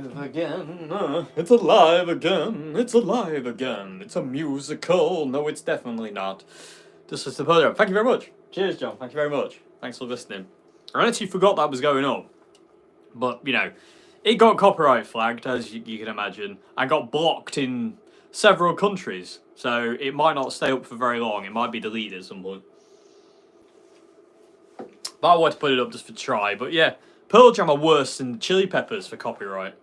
alive again. It's alive again. It's alive again. It's a musical. No, it's definitely not. This is the podium. Thank you very much. Cheers, John. Thank you very much. Thanks for listening. I actually forgot that was going up. But, you know, it got copyright flagged, as you can imagine. I got blocked in several countries. So it might not stay up for very long. It might be deleted at some point. But I wanted to put it up just for try. But yeah, Pearl Jam are worse than Chili Peppers for copyright.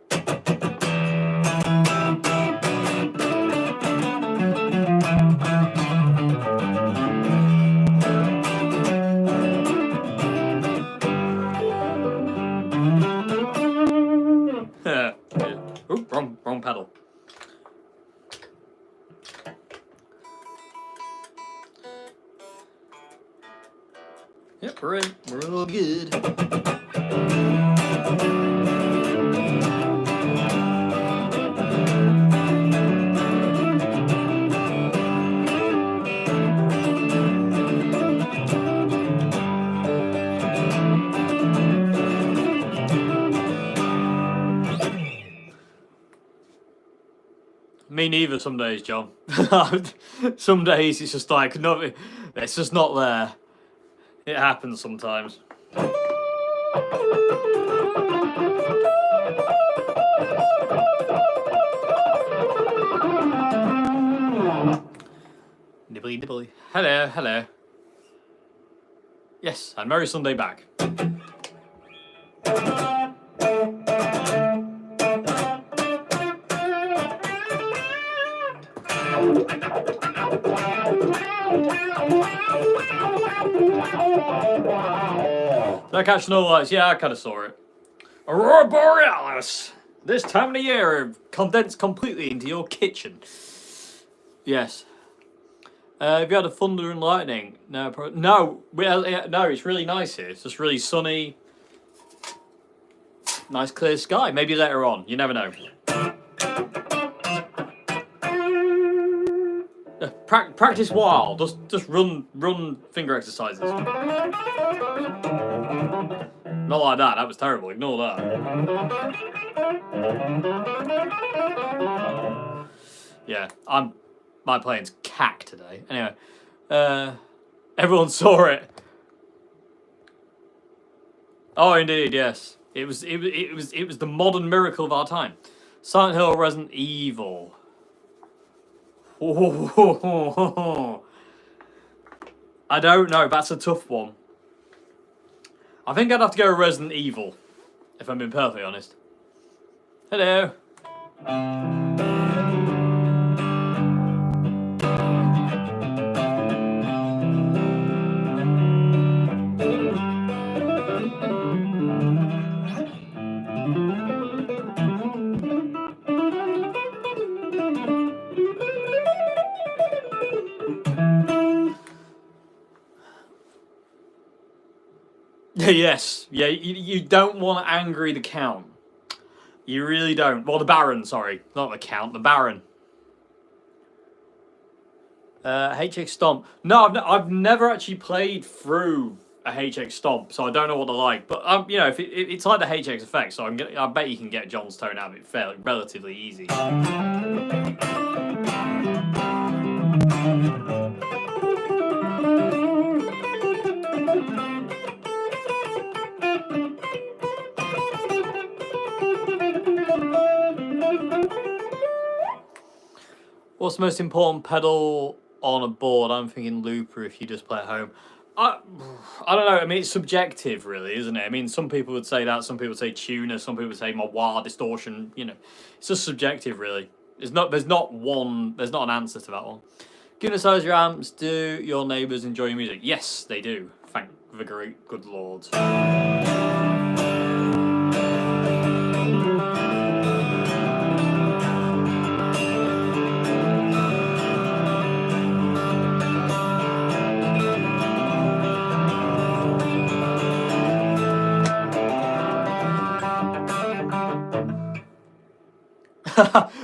Oop, wrong pedal. Yep, we're in. We're all good. Me neither some days, John. Some days it's just like, nothing. It's just not there. It happens sometimes. Nibbly nibbly. Hello, hello. Yes, and Merry Sunday back. Did I catch no lights? Yeah, I kind of saw it. Aurora Borealis! This time of the year, condensed completely into your kitchen. Yes. Have you had a thunder and lightning? No, no, it's really nice here. It's just really sunny. Nice clear sky. Maybe later on. You never know. Practice while. Just run finger exercises. Not like that. That was terrible. Ignore that. Yeah, my plane's cack today. Anyway, everyone saw it. Oh, indeed, yes. It was the modern miracle of our time. Silent Hill, Resident Evil. I don't know. That's a tough one. I think I'd have to go with Resident Evil, if I'm being perfectly honest. Hello. Yes, yeah, you don't want to angry the Count. You really don't. Well, the Baron, sorry. Not the Count, the Baron. HX Stomp. No, I've never actually played through a HX Stomp, so I don't know what they're like. But, you know, if it's like the HX effect, so I bet you can get John's tone out of it fairly, relatively easy. What's the most important pedal on a board? I'm thinking looper if you just play at home. I don't know. I mean, it's subjective, really, isn't it? I mean, some people would say that. Some people would say tuner. Some people would say more wah, distortion. You know, it's just subjective, really. There's not an answer to that one. Given the size of your amps, do your neighbours enjoy your music? Yes, they do. Thank the great good Lord.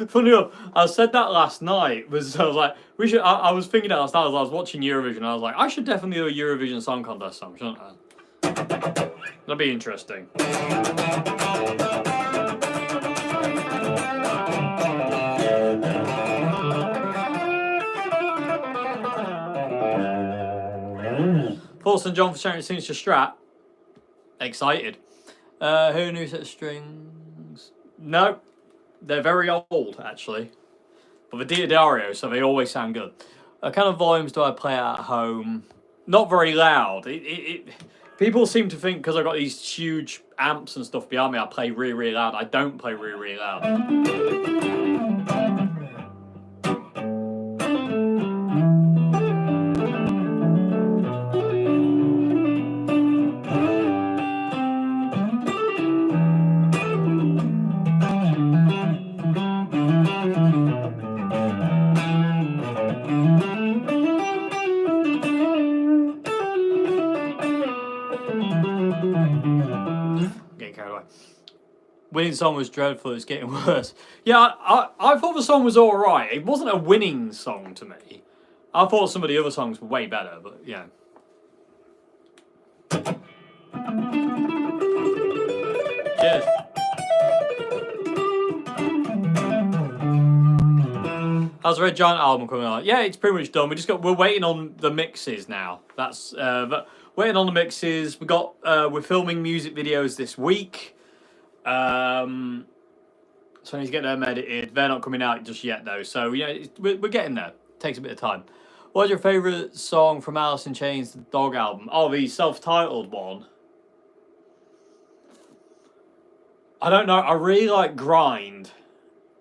Funny enough, I said that last night. I was like, we should. I was thinking that last night as I was watching Eurovision. I was like, I should definitely do a Eurovision Song Contest song, shouldn't I? That'd be interesting. Thoughts on John for sharing signature strat? Excited. Who knew set of strings? No, they're very old actually, but the Diodario, so they always sound good. What kind of volumes do I play at home? Not very loud. People seem to think because I've got these huge amps and stuff behind me, I play really, really loud. I don't play really, really loud. Getting carried away. Winning song was dreadful. It's getting worse. Yeah, I thought the song was all right. It wasn't a winning song to me. I thought some of the other songs were way better, but yeah. Cheers. How's the Red Giant album coming out? Yeah, it's pretty much done. We're waiting on the mixes now. That's waiting on the mixes. We're filming music videos this week. So I need to get them edited. They're not coming out just yet though. So yeah, we're getting there. It takes a bit of time. What's your favourite song from Alice in Chains, the Dog album? Oh, the self-titled one. I don't know. I really like Grind.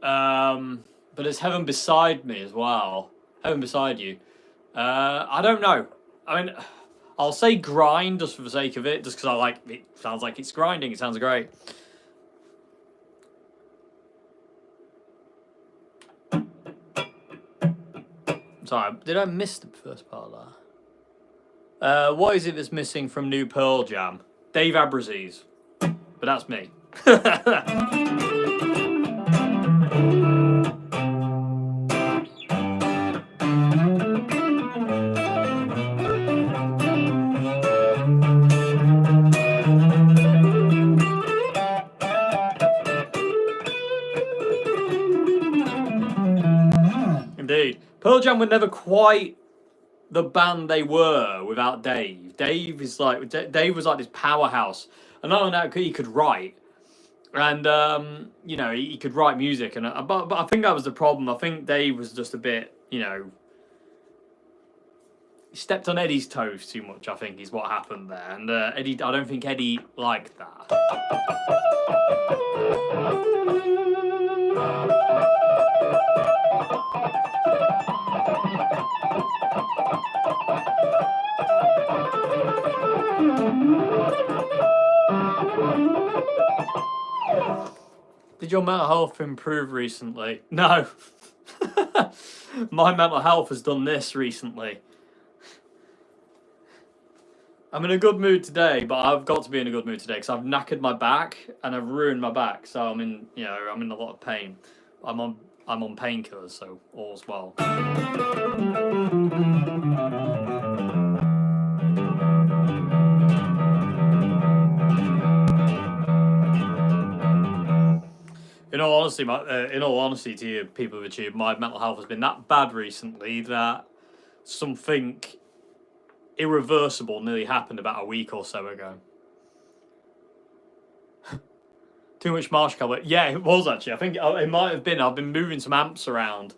But it's Heaven Beside Me as well. Heaven Beside You. I don't know. I mean, I'll say Grind just for the sake of it, just because I like it. Sounds like it's grinding. It sounds great. Sorry, did I miss the first part of that? What is it that's missing from New Pearl Jam? Dave Abruzzese. But that's me. Indeed. Pearl Jam were never quite the band they were without Dave. Dave was like this powerhouse. And not only that, he could write. And, you know, he could write music. And but I think that was the problem. I think Dave was just a bit, you know, he stepped on Eddie's toes too much, I think, is what happened there. And Eddie, I don't think Eddie liked that. Did your mental health improve recently? No. My mental health has done this recently. I'm in a good mood today, but I've got to be in a good mood today because I've knackered my back and I've ruined my back, so I'm in a lot of pain. I'm on painkillers, so all's well. In all honesty to you, people of YouTube, my mental health has been that bad recently that something irreversible nearly happened about a week or so ago. Too much marshmallow. Yeah, it was actually. I think it might have been. I've been moving some amps around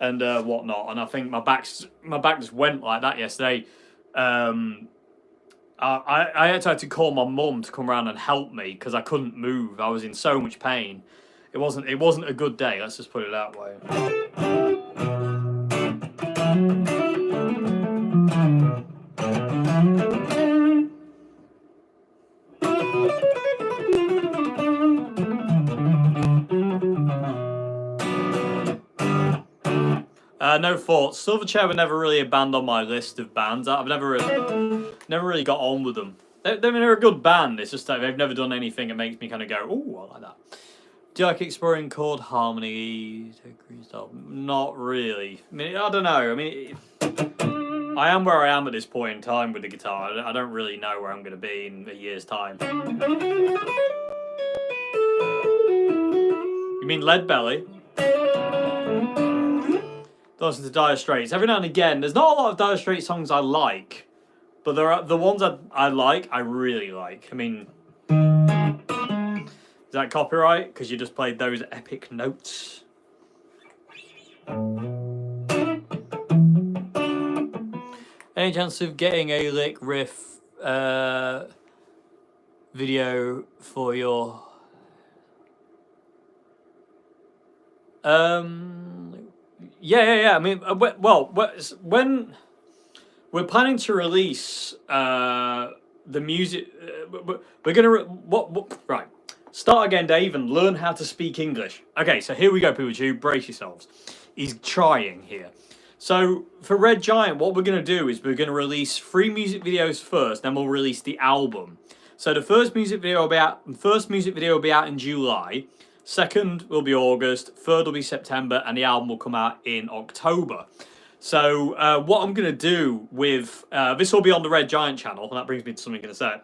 and whatnot, and I think my back just went like that yesterday. I had to call my mum to come around and help me because I couldn't move. I was in so much pain. It wasn't a good day. Let's just put it that way. No thoughts. Silverchair were never really a band on my list of bands. I've never really got on with them. They're a good band. It's just that they've never done anything that makes me kind of go, "Ooh, I like that." Do you like exploring chord harmony? Not really. I mean, I don't know. I mean, I am where I am at this point in time with the guitar. I don't really know where I'm going to be in a year's time. You mean Leadbelly? Don't listen to Dire Straits. Every now and again, there's not a lot of Dire Straits songs I like, But there are the ones I like, I really like. I mean, is that copyright? Because you just played those epic notes. Any chance of getting a lick riff video for your yeah. I mean, well, when we're planning to release the music, we're gonna right. Start again, Dave, and learn how to speak English. Okay, so here we go, people. You brace yourselves. He's trying here. So for Red Giant, what we're gonna do is we're gonna release 3 music videos first, then we'll release the album. So the first music video will be out in July. Second will be August. Third will be September, and the album will come out in October. So what I'm gonna do with this will be on the Red Giant channel, and that brings me to something I'm gonna say.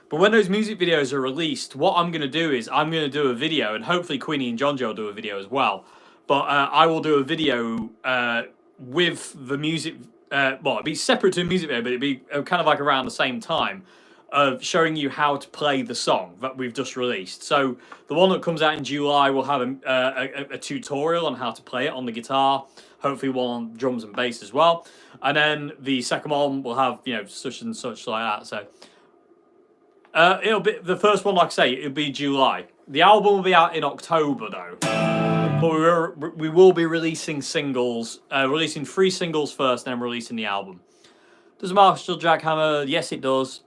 But when those music videos are released, what I'm gonna do is I'm gonna do a video, and hopefully Queenie and John Joe will do a video as well. But I will do a video with the music. Well, it'd be separate to a music video, but it'd be kind of like around the same time of showing you how to play the song that we've just released. So the one that comes out in July will have a tutorial on how to play it on the guitar. Hopefully one on drums and bass as well. And then the second one will have, you know, such and such like that. So it'll be the first one, like I say, it'll be July. The album will be out in October though. But we will be releasing singles, releasing 3 singles first, then releasing the album. Does Marshall Jackhammer? Yes, it does.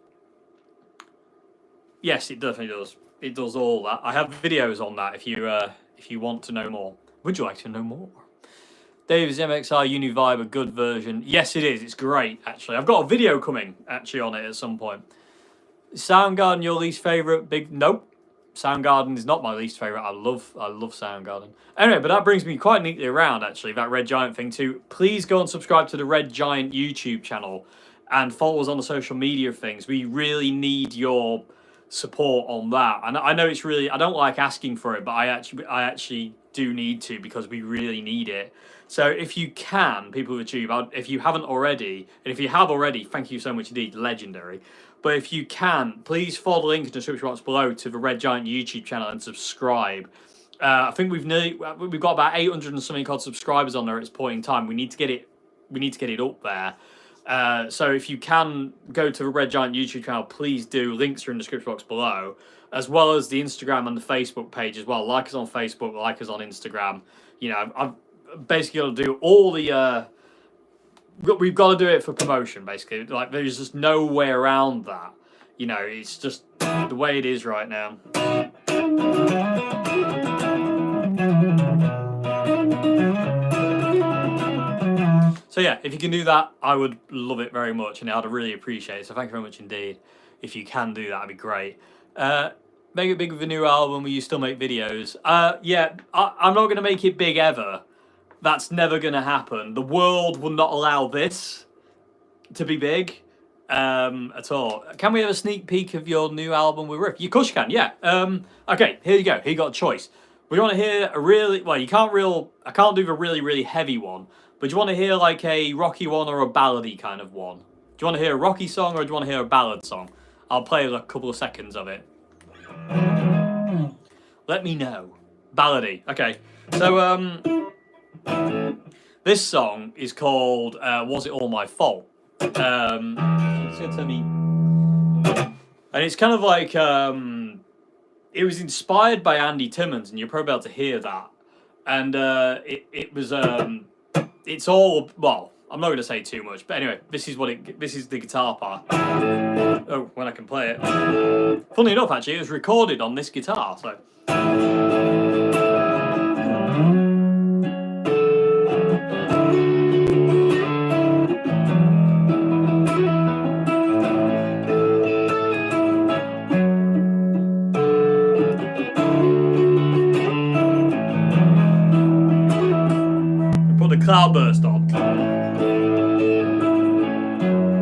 Yes, it definitely does. It does all that. I have videos on that if you want to know more. Would you like to know more? Dave's MXR Univibe, a good version. Yes, it is. It's great, actually. I've got a video coming, actually, on it at some point. Soundgarden, your least favourite? Nope. Soundgarden is not my least favourite. I love Soundgarden. Anyway, but that brings me quite neatly around, actually, that Red Giant thing too. Please go and subscribe to the Red Giant YouTube channel and follow us on the social media things. We really need your support on that. And I know it's really, I don't like asking for it, but I actually do need to, because we really need it. So if you can, people of YouTube, if you haven't already, and if you have already, thank you so much indeed, legendary. But if you can, please follow the link in the description box below to the Red Giant YouTube channel and subscribe. I think we've got about 800 and something odd subscribers on there at this point in time. We need to get it up there. So if you can go to the Red Giant YouTube channel, please do. Links are in the description box below, as well as the Instagram and the Facebook page as well. Like us on Facebook, like us on Instagram. You know, I've basically got to do all the. We've got to do it for promotion, basically. Like, there's just no way around that. You know, it's just the way it is right now. So yeah, if you can do that, I would love it very much, and I'd really appreciate it. So thank you very much indeed. If you can do that, that'd be great. Make it big with a new album. Will you still make videos? Yeah, I'm not going to make it big ever. That's never going to happen. The world will not allow this to be big at all. Can we have a sneak peek of your new album with Riff? Of course you can, yeah. Okay, here you go. Here you got a choice. We want to hear a really, well, I can't do the really, really heavy one, but do you want to hear like a rocky one or a ballady kind of one? Do you want to hear a rocky song or do you want to hear a ballad song? I'll play a couple of seconds of it. Let me know. Ballady. Okay. So, this song is called Was It All My Fault? It's going to tell me. And it's kind of like, it was inspired by Andy Timmons, and you're probably able to hear that. And it was, it's all, well, I'm not going to say too much, but anyway, this is the guitar part. Oh, when I can play it. Funnily enough, actually, it was recorded on this guitar, so. Put the cloudburst on.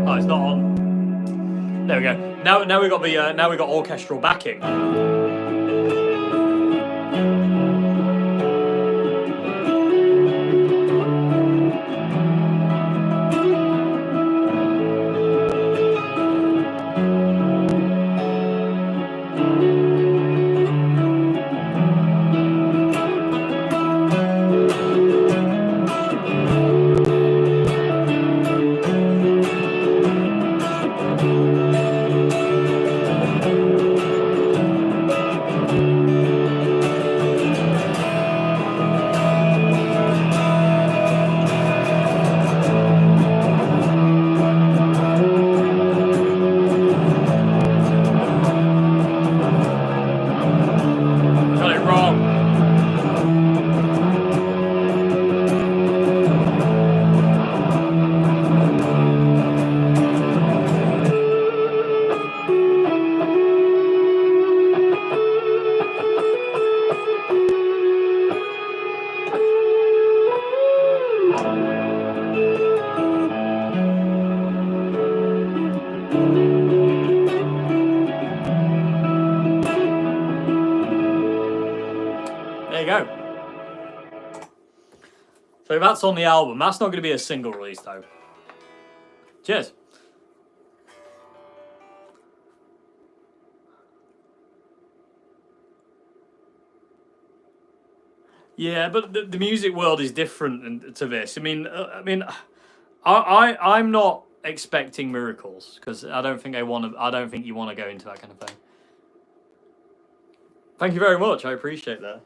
Oh, it's not on. There we go. Now we got the now we got orchestral backing. There you go. So that's on the album. That's not going to be a single release, though. Cheers. Yeah, but the music world is different to this. I'm not expecting miracles because I don't think you want to go into that kind of thing. Thank you very much. I appreciate that.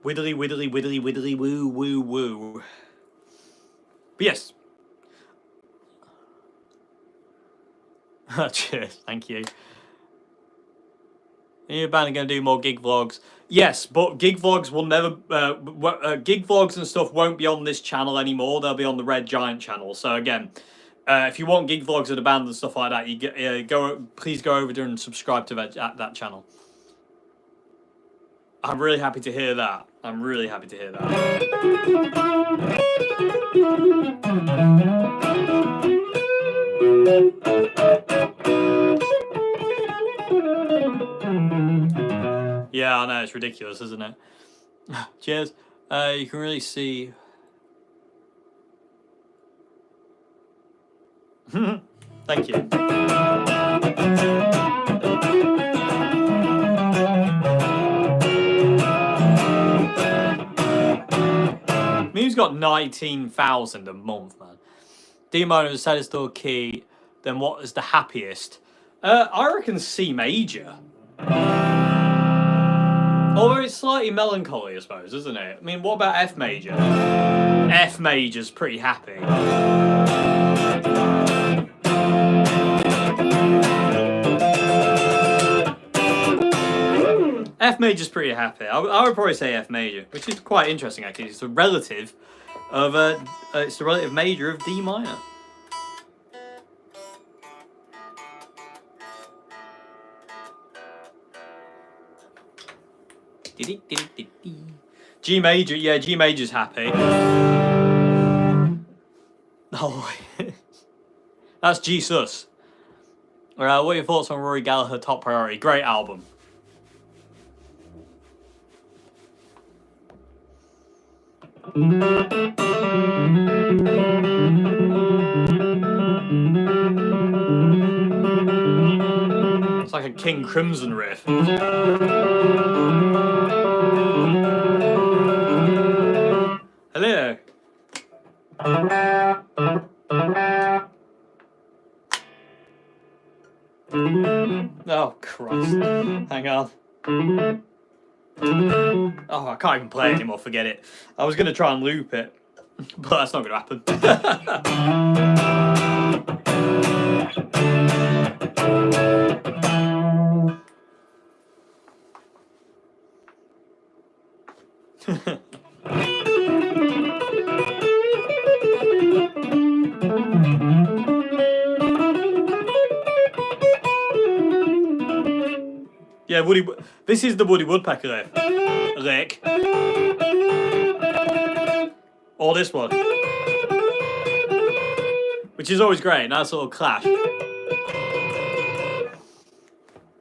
Widdly, widdly, widdly, widdly, woo, woo, woo. But yes. Cheers, thank you. Are you going to do more gig vlogs? Yes, but gig vlogs will never... gig vlogs and stuff won't be on this channel anymore. They'll be on the Red Giant channel. So again, if you want gig vlogs of the band and stuff like that, please go over there and subscribe to that channel. I'm really happy to hear that. I'm really happy to hear that. Yeah, I know, it's ridiculous, isn't it? Cheers. You can really see... Thank you. Meme's got 19,000 a month, man. D-minor is the saddest or key, then what is the happiest? I reckon C major. Although it's slightly melancholy, I suppose, isn't it? I mean, what about F major? F major's pretty happy. F major's pretty happy. I would probably say F major, which is quite interesting actually. It's a relative of it's the relative major of D minor. G major, yeah, G major's happy. Oh, that's G sus. What are your thoughts on Rory Gallagher, Top Priority? Great album. It's like a King Crimson riff. Hello. Oh, Christ. Hang on. Oh, I can't even play it anymore, forget it. I was going to try and loop it, but that's not going to happen. Yeah, this is the Woody Woodpecker lick. Or this one. Which is always great, nice little clash.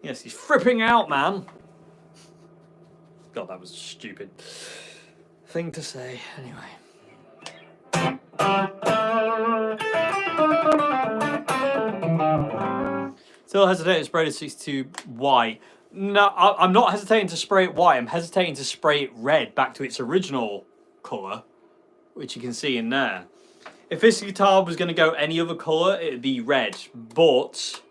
Yes, he's fripping out, man. God, that was a stupid thing to say. Anyway. Still hesitating to spray the 62 white. No, I'm not hesitating to spray it white. I'm hesitating to spray it red back to its original colour, which you can see in there. If this guitar was going to go any other colour, it'd be red. But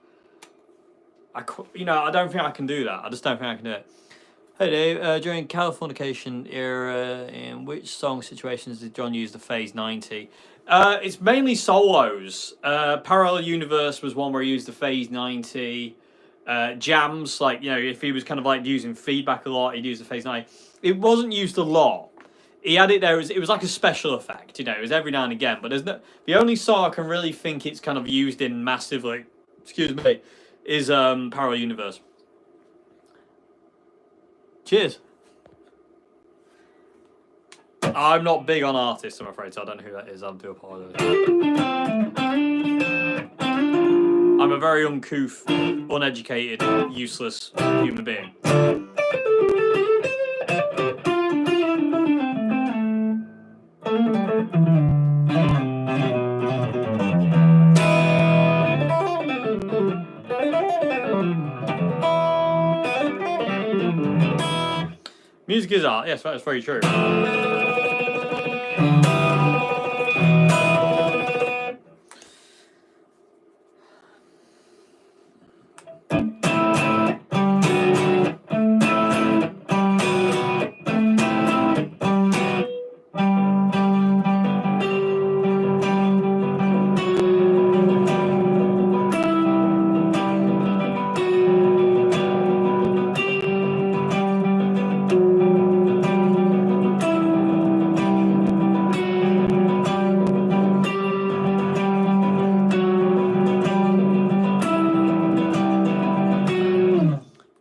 I don't think I can do that. I just don't think I can do it. Hey Dave, during Californication era, in which song situations did John use the Phase 90? It's mainly solos. Parallel Universe was one where he used the Phase 90. Jams, like, you know, if he was kind of like using feedback a lot, he'd use the Phase 90. It wasn't used a lot. He had it there, it was like a special effect, you know, it was every now and again. But the only song I can really think it's kind of used in massively, excuse me, is Parallel Universe. Cheers. I'm not big on artists, I'm afraid, so I don't know who that is. I do apologise. I'm a very uncouth, uneducated, useless human being. Music is art. Yes, that's very true.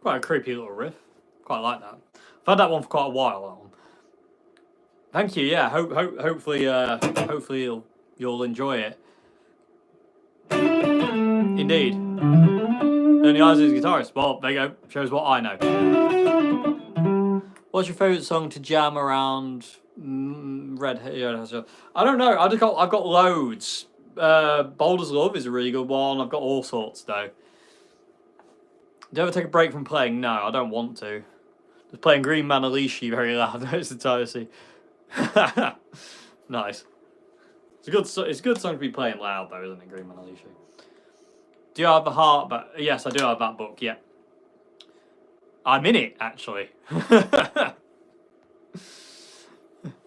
Quite a creepy little riff. Quite like that. I've had that one for quite a while. That one. Thank you. Yeah. Hopefully you'll enjoy it. Indeed. Only Eyes is a guitarist. Well, there you go. Shows what I know. What's your favourite song to jam around? Red. I don't know. I've got loads. Boulder's Love is a really good one. I've got all sorts though. Do you ever take a break from playing? No, I don't want to. Just playing Green Man Alicia very loud. That's the entirety. Nice. It's a good song to be playing loud though, isn't it? Green Man Alicia. Do you have the heart? But yes, I do have that book. Yeah, I'm in it actually.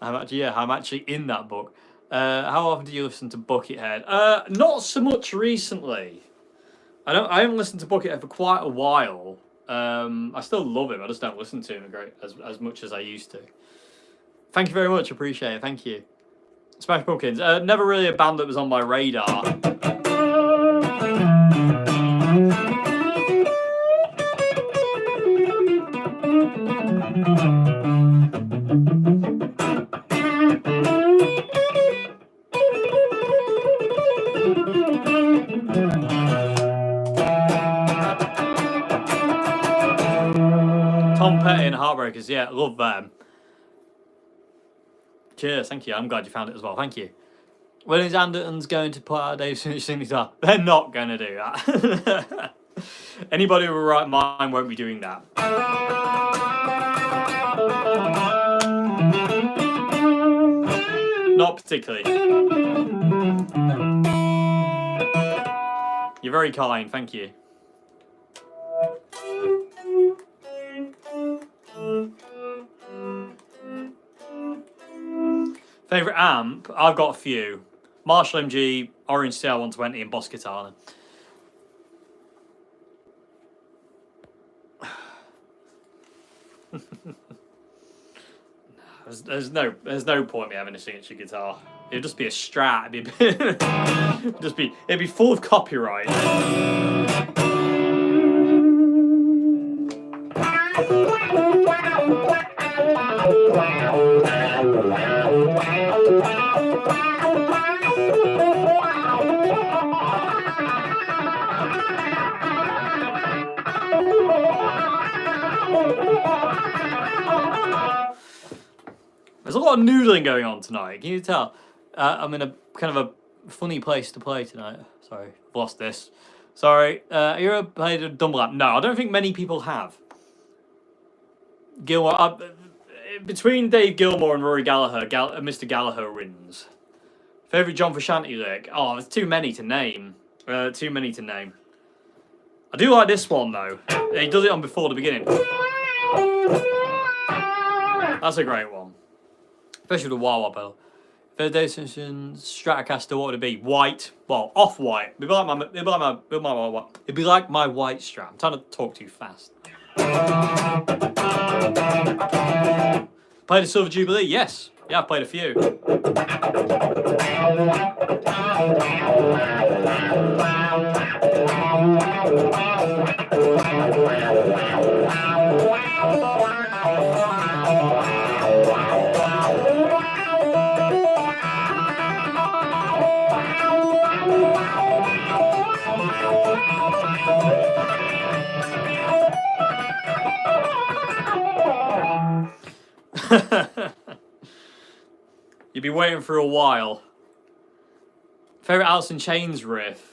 I'm actually in that book. How often do you listen to Buckethead? Not so much recently. I haven't listened to Buckethead for quite a while. I still love him. I just don't listen to him as much as I used to. Thank you very much. Appreciate it. Thank you. Smash Pumpkins. Never really a band that was on my radar. Tom Petty and Heartbreakers, yeah, love them. Cheers, thank you. I'm glad you found it as well. Thank you. When is Anderton's going to put out Dave's finished singing guitar? They're not going to do that. Anybody with a right mind won't be doing that. Not particularly. You're very kind, thank you. Favourite amp? I've got a few. Marshall MG, Orange CR120 and Boss Katana. There's no point in me having a signature guitar. It'd just be a Strat. It'd be full of copyright. There's a lot of noodling going on tonight. Can you tell? I'm in a kind of a funny place to play tonight. Sorry, I've lost this. Sorry. You ever played a Dumble Amp? No, I don't think many people have. Gilmore, between Dave Gilmore and Rory Gallagher, Mr. Gallagher wins. Favourite John Frusciante lyric? Oh, there's too many to name. I do like this one though. He does it on Before the Beginning. That's a great one. Especially with the wah-wah pedal. Third day session, Stratocaster, what would it be? White. Well, off-white. It'd be like my white Strat. I'm trying to talk too fast. Played a Silver Jubilee? Yes. Yeah, I've played a few. You've been waiting for a while. Favourite Alice in Chains riff?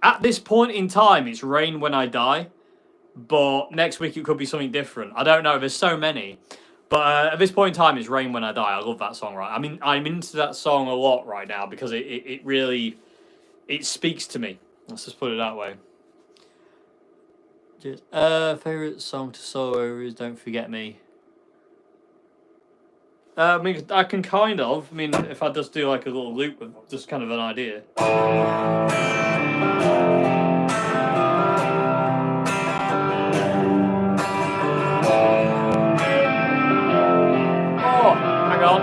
At this point in time, it's Rain When I Die. But next week it could be something different. I don't know. There's so many. But at this point in time, it's Rain When I Die. I love that song, right? I mean, I'm into that song a lot right now because it really... It speaks to me. Let's just put it that way. Just, favourite song to solo is Don't Forget Me. I mean, I can kind of. I mean, if I just do like a little loop with just kind of an idea. Oh, hang on.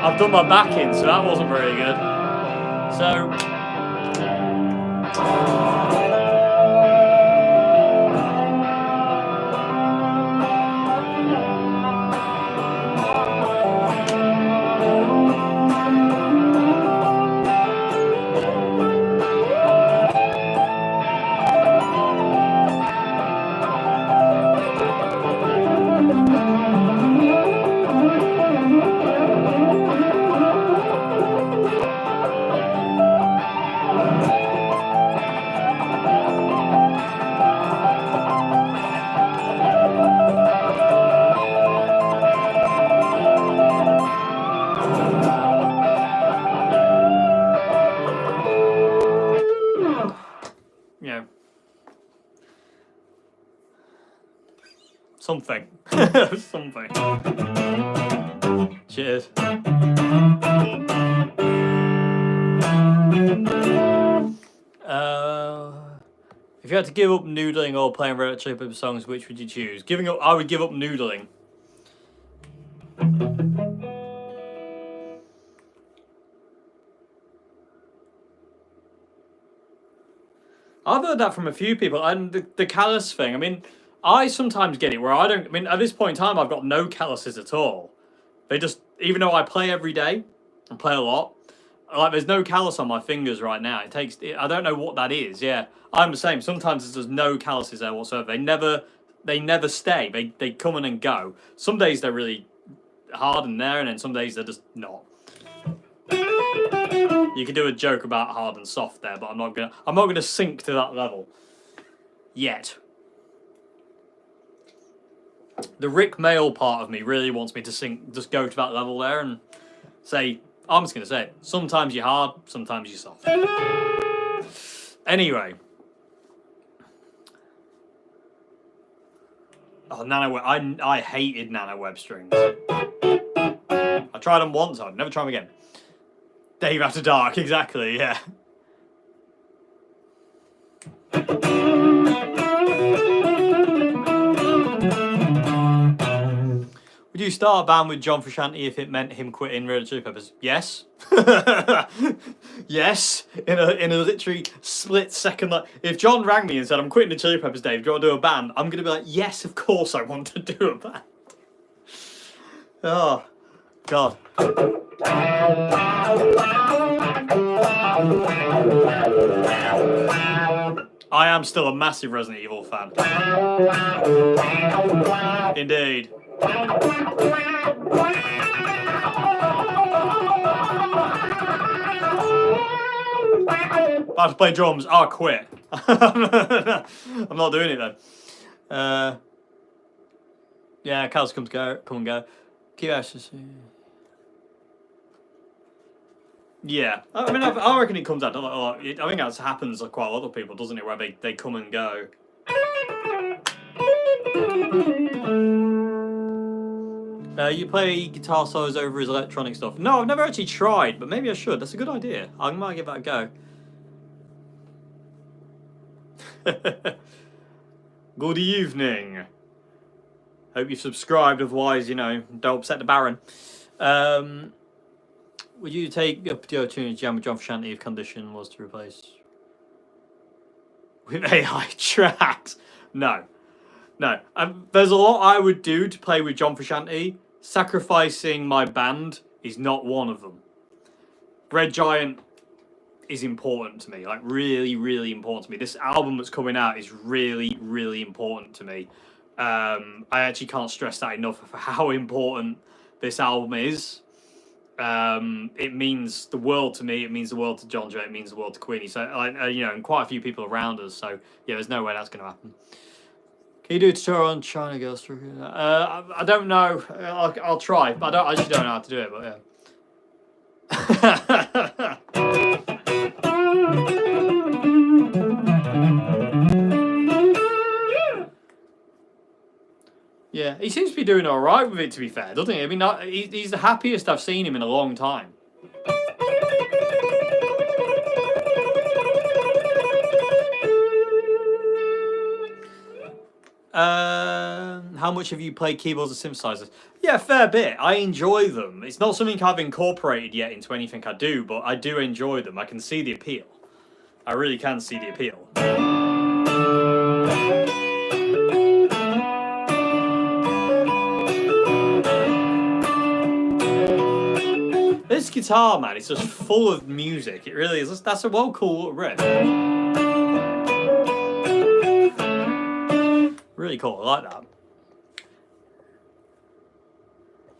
I've done my backing, so that wasn't very good. So... Yeah. Something. Something. Cheers. If you had to give up noodling or playing Red Hot Chili Peppers songs, which would you choose? Giving up, I would give up noodling. I've heard that from a few people, and the callus thing. I mean, I sometimes get it where I don't. I mean, at this point in time, I've got no calluses at all. They just, even though I play every day and play a lot, like there's no callus on my fingers right now. It takes. I don't know what that is. Yeah, I'm the same. Sometimes there's no calluses there whatsoever. They never stay. They come in and go. Some days they're really hard in there, and then some days they're just not. You can do a joke about hard and soft there, but I'm not gonna sink to that level yet. The Rick Mail part of me really wants me to sink, just go to that level there and say, I'm just gonna say it. Sometimes you're hard, sometimes you're soft. Anyway. Oh, I hated nano web strings. I tried them once, I'd never try them again. Dave After Dark, exactly, yeah. Would you start a band with John Frusciante if it meant him quitting Red Hot Chili Peppers? Yes. Yes. In a literally split second. Like, if John rang me and said, I'm quitting the Chili Peppers, Dave, do you want to do a band? I'm going to be like, yes, of course I want to do a band. Oh, God. I am still a massive Resident Evil fan. Indeed. I have to play drums. I'll quit. I'm not doing it then. Yeah, cows come and go. Keep asking. Yeah, I mean, I reckon it comes out a lot. I think that happens to quite a lot of people, doesn't it? Where they come and go. You play guitar solos over his electronic stuff? No, I've never actually tried, but maybe I should. That's a good idea. I might give that a go. Good evening. Hope you've subscribed, otherwise, don't upset the Baron. Would you take a particular tune to jam with John Frusciante if Condition was to replace with AI tracks? No. There's a lot I would do to play with John Frusciante. Sacrificing my band is not one of them. Red Giant is important to me, like really, really important to me. This album that's coming out is really, really important to me. I actually can't stress that enough for how important this album is. It means the world to me. It means the world to John Jay. It means the world to Queenie. So, and quite a few people around us. So, yeah, there's no way that's going to happen. Can you do a tutorial on China Girls? I don't know. I'll try. But I actually don't know how to do it. But yeah. Yeah, he seems to be doing all right with it, to be fair, doesn't he? I mean, he's the happiest I've seen him in a long time. How much have you played keyboards and synthesizers? Yeah, a fair bit. I enjoy them. It's not something I've incorporated yet into anything I do, but I do enjoy them. I can see the appeal. I really can see the appeal. This guitar, man, it's just full of music. It really is. That's a cool riff. Really cool. I like that.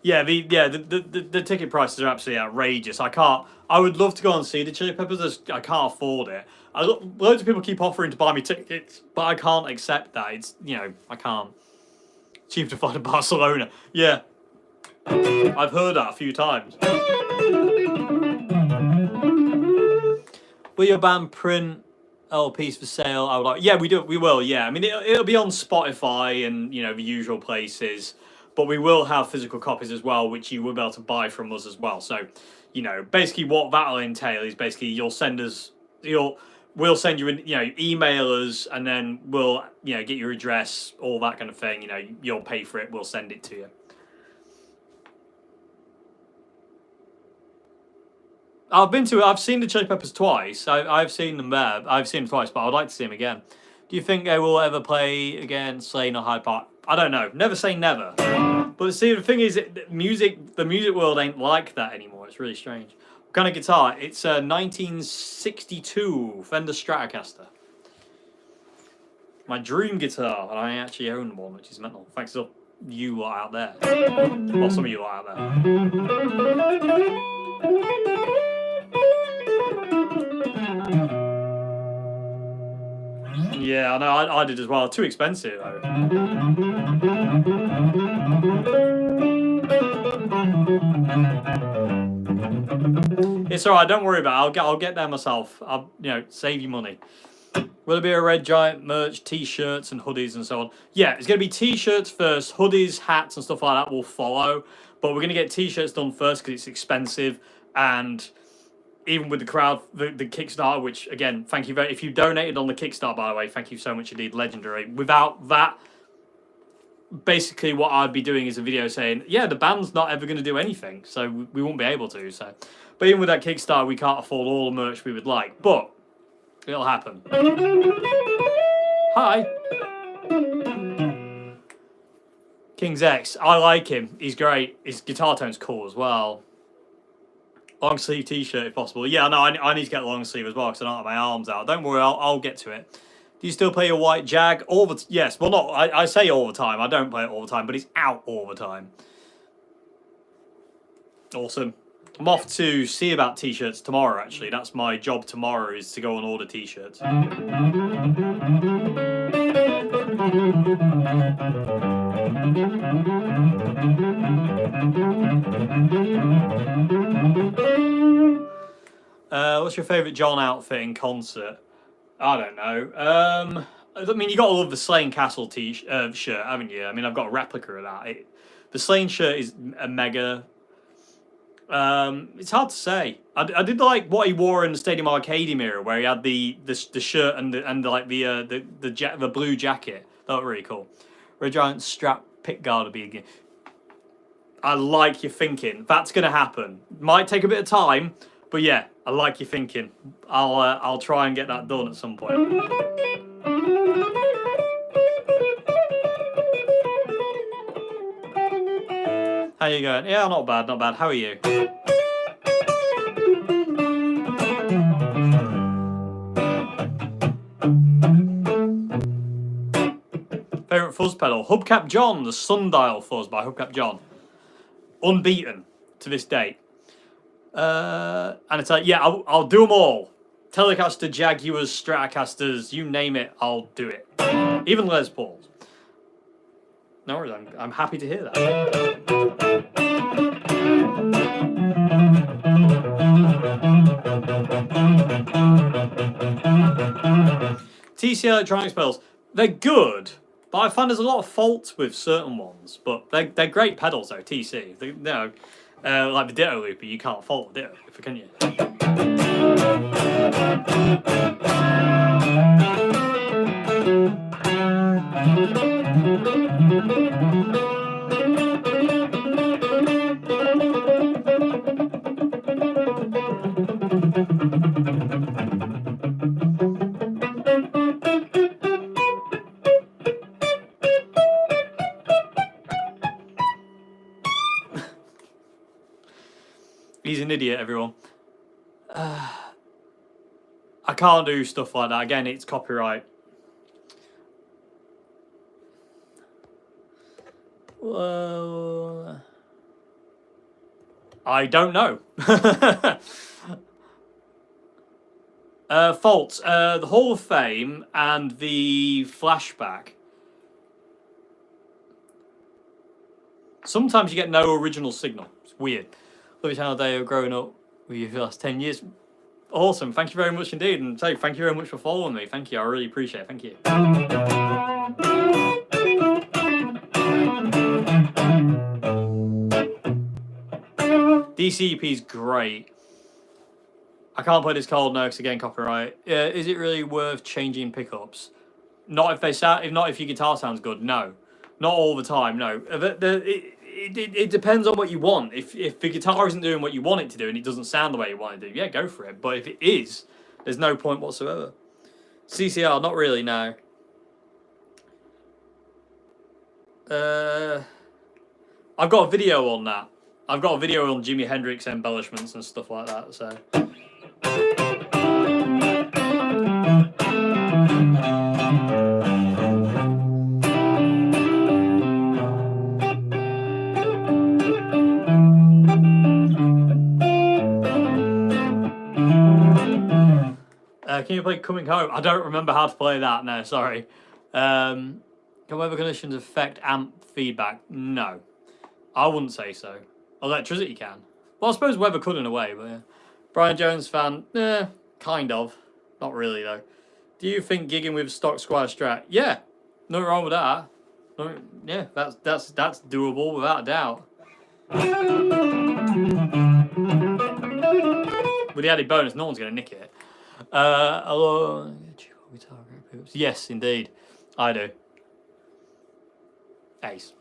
Yeah, the ticket prices are absolutely outrageous. I would love to go and see the Chili Peppers. I can't afford it. Loads of people keep offering to buy me tickets, but I can't accept that. It's, I can't. Cheap to find in Barcelona. Yeah. I've heard that a few times. Will your band print LPs for sale? I would like. Yeah, we will. Yeah, I mean, it'll be on Spotify and the usual places, but we will have physical copies as well, which you will be able to buy from us as well. So, basically what that'll entail is basically we'll send you an email us, and then we'll get your address, all that kind of thing. You'll pay for it. We'll send it to you. I've seen the Chili Peppers twice. I've seen them there. I've seen them twice, but I'd like to see them again. Do you think they will ever play again, Slane or Hyde Park? I don't know. Never say never. But see, the thing is, the music world ain't like that anymore. It's really strange. What kind of guitar? It's a 1962 Fender Stratocaster. My dream guitar, and I actually own one, which is mental. Thanks to you lot out there. Well, some of you lot out there. Yeah, I know. I did as well. Too expensive though. It's alright. Don't worry about it. I'll get there myself. I'll save you money. Will there be a Red Giant merch, t-shirts and hoodies and so on? Yeah, it's gonna be t-shirts first. Hoodies, hats and stuff like that will follow. But we're gonna get t-shirts done first because it's expensive, and even with the crowd, the Kickstarter, which again, thank you very. If you donated on the Kickstarter, by the way, thank you so much indeed, legendary. Without that, basically what I'd be doing is a video saying, yeah, the band's not ever going to do anything, so we won't be able to. So, but even with that Kickstarter, we can't afford all the merch we would like, but it'll happen. Hi. King's X, I like him. He's great. His guitar tone's cool as well. Long sleeve t-shirt if possible. Yeah, no, I need to get a long sleeve as well because I don't have my arms out. Don't worry, I'll get to it. Do you still play your white Jag all the yes? Well, not I say all the time. I don't play it all the time, but it's out all the time. Awesome. I'm off to see about t-shirts tomorrow. Actually, that's my job tomorrow, is to go and order t-shirts. What's your favourite John outfit in concert? I don't know. I mean, you got to love the Slane Castle shirt, haven't you? I mean, I've got a replica of that. The Slane shirt is a mega. It's hard to say. I did like what he wore in the Stadium Arcadium era, where he had the shirt and the blue jacket. That was really cool. Red Giant strap pick guard will be again. I like your thinking. That's gonna happen. Might take a bit of time, but yeah, I like your thinking. I'll try and get that done at some point. How you going? Yeah, not bad, not bad. How are you? Favourite fuzz pedal? Hubcap John, the Sundial Fuzz by Hubcap John. Unbeaten to this date. And it's like, yeah, I'll do them all. Telecaster, Jaguars, Stratocasters, you name it, I'll do it. Even Les Pauls. No worries, I'm happy to hear that. TC Electronics pedals, they're good, but I find there's a lot of faults with certain ones. But they're great pedals though, TC. They, you know, like the Ditto Looper, you can't fault the Ditto Looper, can you? He's an idiot, everyone. I can't do stuff like that. Again, it's copyright. Well, I don't know. Faults. The Hall of Fame and the Flashback. Sometimes you get no original signal. It's weird. Love your channel, Dale. Growing up with you for the last 10 years. Awesome. Thank you very much indeed. And say thank you very much for following me. Thank you. I really appreciate it. Thank you. DCEP is great. I can't play this cold now because again copyright. Is it really worth changing pickups? Not if they sound. Not if your guitar sounds good. No, not all the time. No. It depends on what you want. If the guitar isn't doing what you want it to do and it doesn't sound the way you want it to do, yeah, go for it. But if it is, there's no point whatsoever. CCR, not really. No. I've got a video on that. I've got a video on Jimi Hendrix embellishments and stuff like that, so. Can you play Coming Home? I don't remember how to play that, no, sorry. Can weather conditions affect amp feedback? No. I wouldn't say so. Electricity can. Well, I suppose weather could in a way, but yeah. Brian Jones fan, kind of. Not really though. Do you think gigging with stock Squire Strat? Yeah, nothing wrong with that. No, yeah, that's doable without a doubt. With the added bonus, no one's gonna nick it. Hello. Yes, indeed, I do. Ace.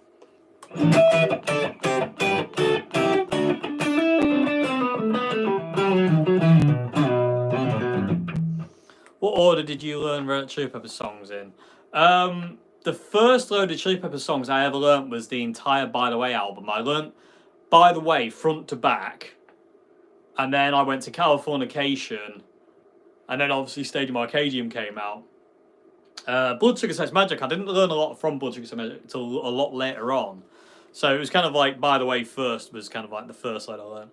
What order did you learn Red Hot Chili Peppers songs in? The first load of Chili Peppers songs I ever learnt was the entire By the Way album. I learnt By the Way front to back, and then I went to Californication, and then obviously Stadium Arcadium came out. Blood Sugar Sex Magic, I didn't learn a lot from Blood Sugar Sex Magic until a lot later on. So it was kind of like By the Way first was kind of like the first load I learned.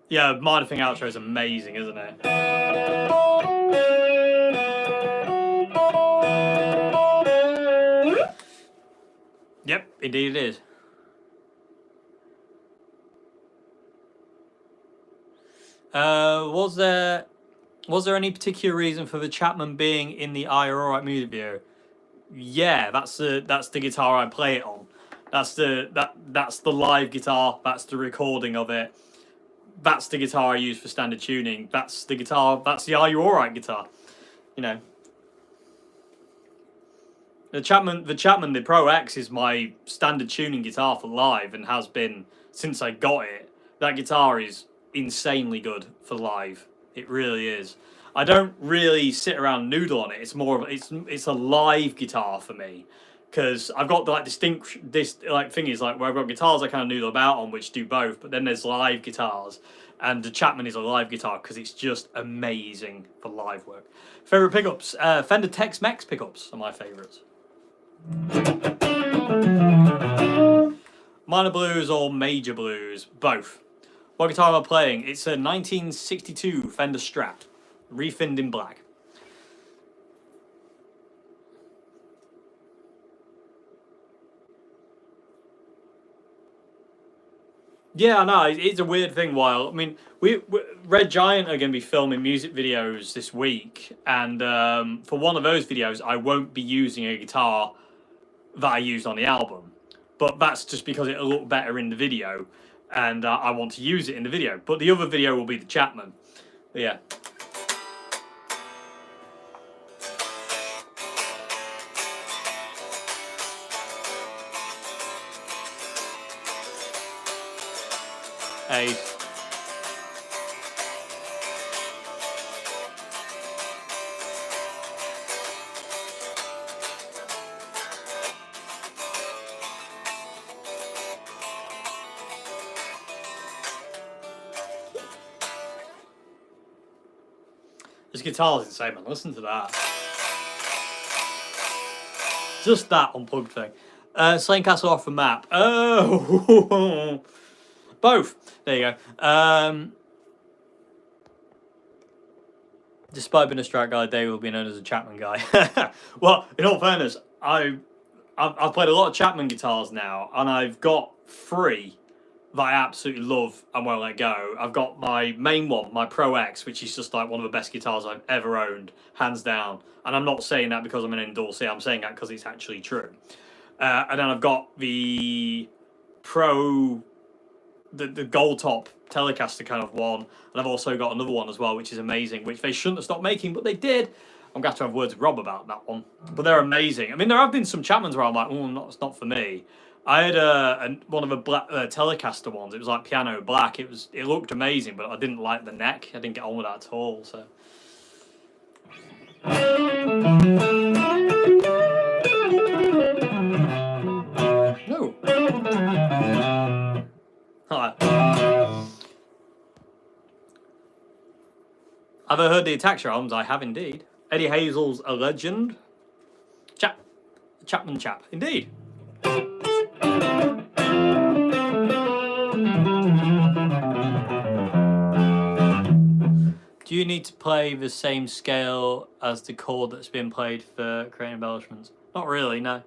Yeah, Minor Thing outro is amazing, isn't it? Yep, indeed it is. Was there any particular reason for the Chapman being in the Are You Alright music video? Yeah, that's the guitar I play it on. That's the live guitar. That's the recording of it. That's the guitar I use for standard tuning. That's the guitar. That's the Are You Alright guitar. You know. The Chapman, the Pro X is my standard tuning guitar for live and has been since I got it. That guitar is insanely good for live. It really is. I don't really sit around and noodle on it. It's more of it's a live guitar for me because I've got like thingies like where I've got guitars I kind of noodle about on, which do both, but then there's live guitars, and the Chapman is a live guitar because it's just amazing for live work. Favorite pickups? Fender Tex-Mex pickups are my favorites. Minor blues or major blues? Both. What guitar am I playing? It's a 1962 Fender Strat, refinned in black. Yeah, I know. It's a weird thing. While I mean, we Red Giant are going to be filming music videos this week, and for one of those videos, I won't be using a guitar that I used on the album, but that's just because it'll look better in the video, and I want to use it in the video. But the other video will be the Chapman. But yeah. Ace. This guitar is insane, man. Listen to that. Just that unplugged thing. Slane Castle off the map. Oh, both. There you go. Despite being a Strat guy, Dave will be known as a Chapman guy. Well, in all fairness, I've played a lot of Chapman guitars now, and I've got 3 that I absolutely love and won't let go. I've got my main one, my Pro X, which is just like one of the best guitars I've ever owned, hands down. And I'm not saying that because I'm an endorsee, I'm saying that because it's actually true. And then I've got the Pro, the gold top Telecaster kind of one, and I've also got another one as well, which is amazing, which they shouldn't have stopped making, but they did. I'm going to have to have words with Rob about that one. But they're amazing. I mean, there have been some Chapmans where I'm like, oh, it's not for me. I had one of the black Telecaster ones. It was like piano black. It looked amazing, but I didn't like the neck. I didn't get on with that at all. So. No. Hi. Have I heard the Attack albums? I have indeed. Eddie Hazel's A Legend. Chapman chap. Indeed. Do you need to play the same scale as the chord that's been played for creating embellishments? Not really, no.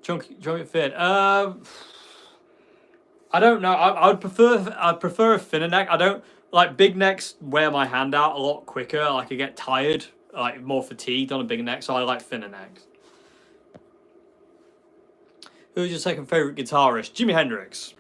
Chunky fit. I don't know. I'd prefer a thinner neck. I don't like big necks. Wear my hand out a lot quicker. Like I get tired, like more fatigued on a big neck. So I like thinner necks. Who's your second favorite guitarist? Jimi Hendrix.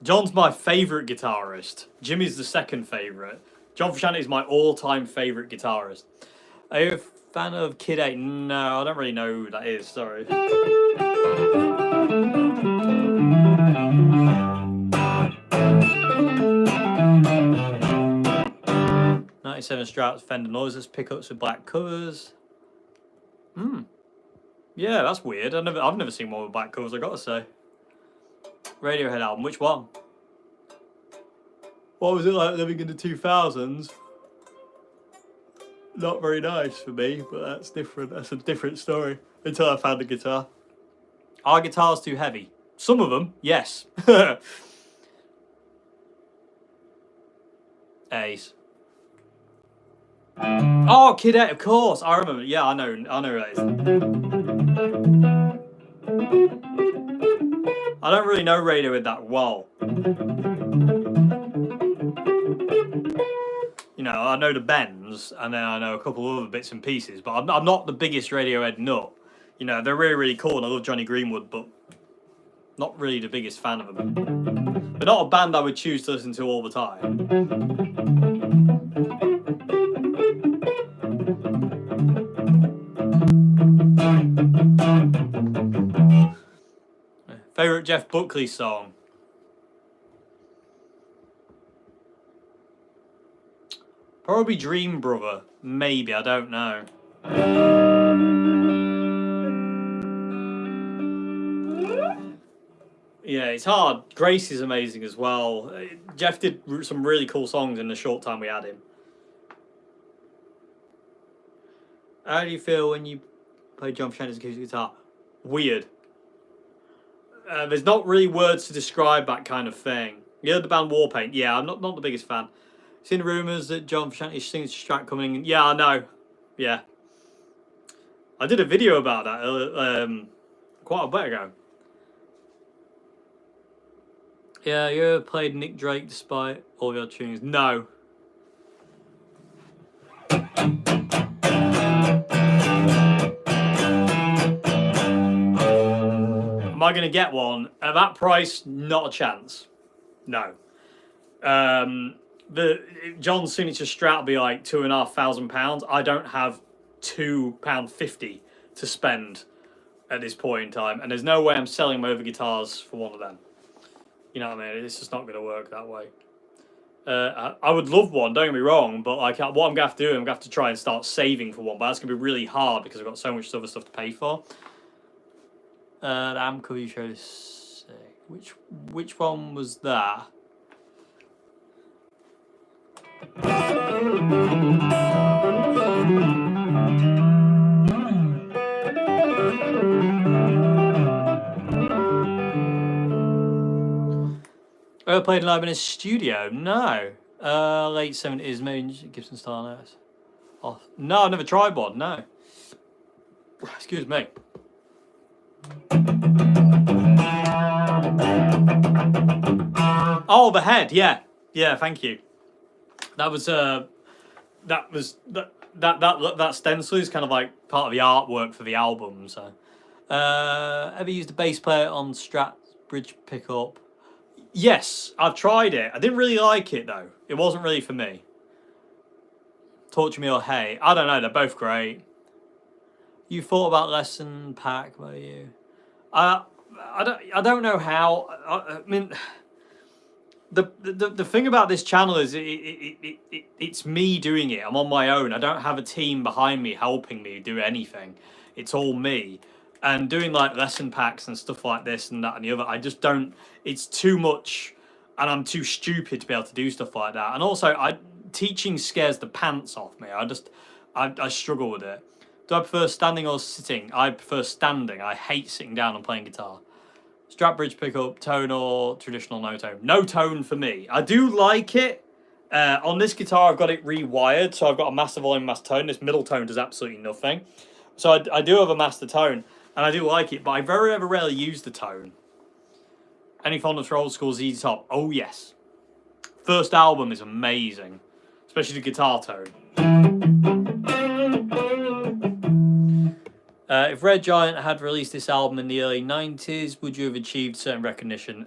John's my favourite guitarist. Jimmy's the second favourite. John Frusciante is my all-time favourite guitarist. Are you a fan of Kid 8? No, I don't really know who that is, sorry. '97 Strats Fender noiseless pickups with black covers. Yeah, that's weird. I've never seen one with black covers, I gotta say. Radiohead album, which one? What was it like living in the 2000s? Not very nice for me, but that's different. That's a different story. Until I found a guitar. Are guitars too heavy? Some of them, yes. Ace. Oh, Kid 8, of course. I remember. Yeah, I know who that is. I don't really know Radiohead that well. You know, I know the Bends, and then I know a couple of other bits and pieces, but I'm not the biggest Radiohead nut. You know, they're really, really cool, and I love Johnny Greenwood, but not really the biggest fan of them. They're not a band I would choose to listen to all the time. Favourite Jeff Buckley song? Probably Dream Brother. Maybe, I don't know. Yeah, it's hard. Grace is amazing as well. Jeff did some really cool songs in the short time we had him. How do you feel when you play John Frusciante's acoustic guitar? Weird. There's not really words to describe that kind of thing. You heard the band Warpaint? Yeah, I'm not the biggest fan. Seen rumours that John Frusciante sings Strat coming in. Yeah, I know. Yeah. I did a video about that quite a bit ago. Yeah, you ever played Nick Drake despite all your tunes? No. Am I going to get one? At that price, not a chance. No. The John's signature Strat will be like £2,500. I don't have £2.50 to spend at this point in time, and there's no way I'm selling my other guitars for one of them. You know what I mean? It's just not going to work that way. I would love one, don't get me wrong, but like what I'm going to have to do, I'm going to have to try and start saving for one, but that's going to be really hard because I've got so much other stuff to pay for. The amp cover you showed us sick. Which one was that? Ever played live in a studio? No. Late 70s, maybe Gibson style notes. Oh, no, I've never tried one, no. Excuse me. Oh, the head, yeah. Yeah, thank you. That stencil is kind of like part of the artwork for the album, so. Ever used a bass player on Strat bridge pickup? Yes, I've tried it. I didn't really like it though. It wasn't really for me. Torture Me or Hey. I don't know, they're both great. You thought about lesson pack, were you? I don't know how. I mean, the thing about this channel is it's me doing it. I'm on my own. I don't have a team behind me helping me do anything. It's all me. And doing like lesson packs and stuff like this and that and the other, I just don't. It's too much, and I'm too stupid to be able to do stuff like that. And also, teaching scares the pants off me. I struggle with it. Do I prefer standing or sitting? I prefer standing. I hate sitting down and playing guitar. Strat bridge pickup, tone or traditional no tone? No tone for me. I do like it. On this guitar, I've got it rewired, so I've got a master volume, master tone. This middle tone does absolutely nothing. So I do have a master tone, and I do like it, but I very rarely use the tone. Any fondness for old school ZZ Top? Oh, yes. First album is amazing, especially the guitar tone. If Red Giant had released this album in the early 90s, would you have achieved certain recognition?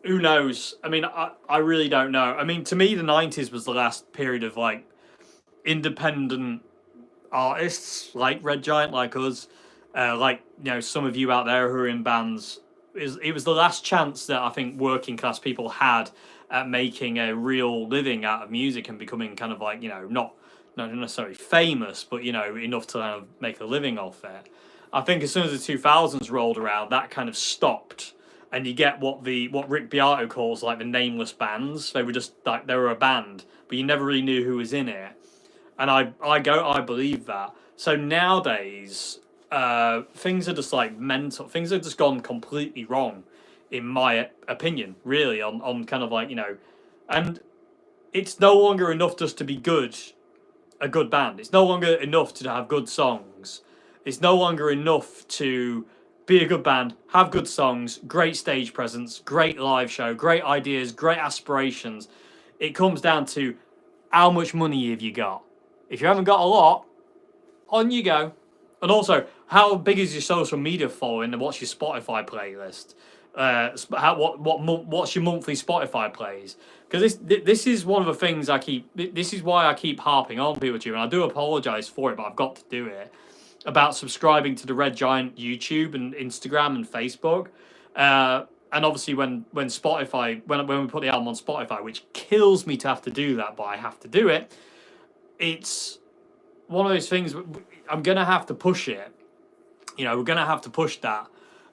Who knows? I mean, I really don't know. I mean, to me, the 90s was the last period of, like, independent artists like Red Giant, like us, like, you know, some of you out there who are in bands. It was the last chance that I think working class people had at making a real living out of music and becoming kind of like, you know, not necessarily famous, but, you know, enough to kind of make a living off it. I think as soon as the 2000s rolled around, that kind of stopped, and you get what Rick Beato calls like the nameless bands. They were just like, they were a band, but you never really knew who was in it. And I believe that. So nowadays, things are just like mental. Things have just gone completely wrong, in my opinion, really, on kind of like, you know, and it's no longer enough just to be good. A good band. It's no longer enough to have good songs. It's no longer enough to be a good band, have good songs, great stage presence, great live show, great ideas, great aspirations. It comes down to how much money have you got? If you haven't got a lot, on you go. And also, how big is your social media following, and what's your Spotify playlist? What's your monthly Spotify plays? Because this is one of the things I keep. This is why I keep harping on people to, and I do apologize for it, but I've got to do it. About subscribing to the Red Giant YouTube and Instagram and Facebook, and obviously when Spotify when we put the album on Spotify, which kills me to have to do that, but I have to do it. It's one of those things. I'm gonna have to push it. We're gonna have to push that,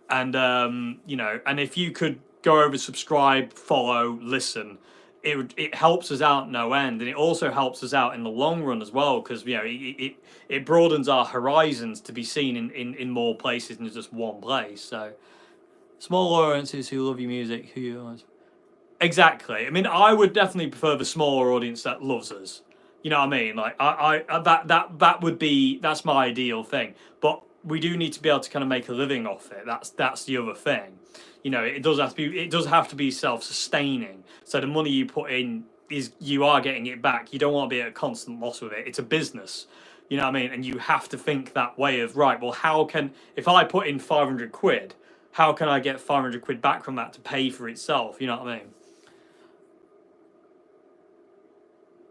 and and if you could go over, subscribe, follow, listen, it helps us out no end, and it also helps us out in the long run as well, because it broadens our horizons to be seen in more places than just one place. So, small audiences who love your music, who you exactly. I mean, I would definitely prefer the smaller audience that loves us. You know what I mean? Like that would be, that's my ideal thing. But we do need to be able to kind of make a living off it. That's the other thing. It does have to be self-sustaining. So the money you put in you are getting it back. You don't want to be at a constant loss with it. It's a business. You know what I mean? And you have to think that way of, right, well, if I put in 500 quid, how can I get 500 quid back from that to pay for itself? You know what I mean?